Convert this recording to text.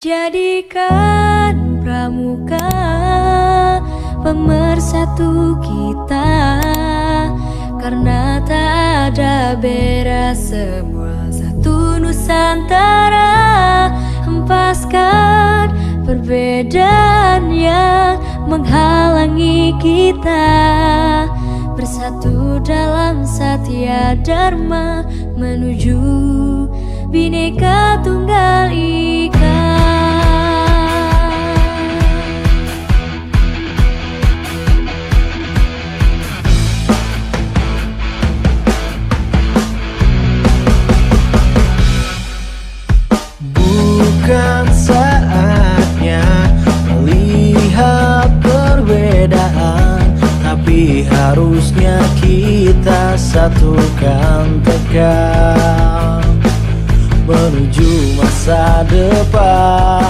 Jadikan pramuka pemersatu kita, karena tak ada beda, semua satu Nusantara. Hempaskan perbedaan yang menghalangi kita, bersatu dalam satya dharma menuju Bhinneka Tunggal Ika. Bukan saatnya melihat perbedaan, tapi harusnya kita satukan tegak menuju masa depan.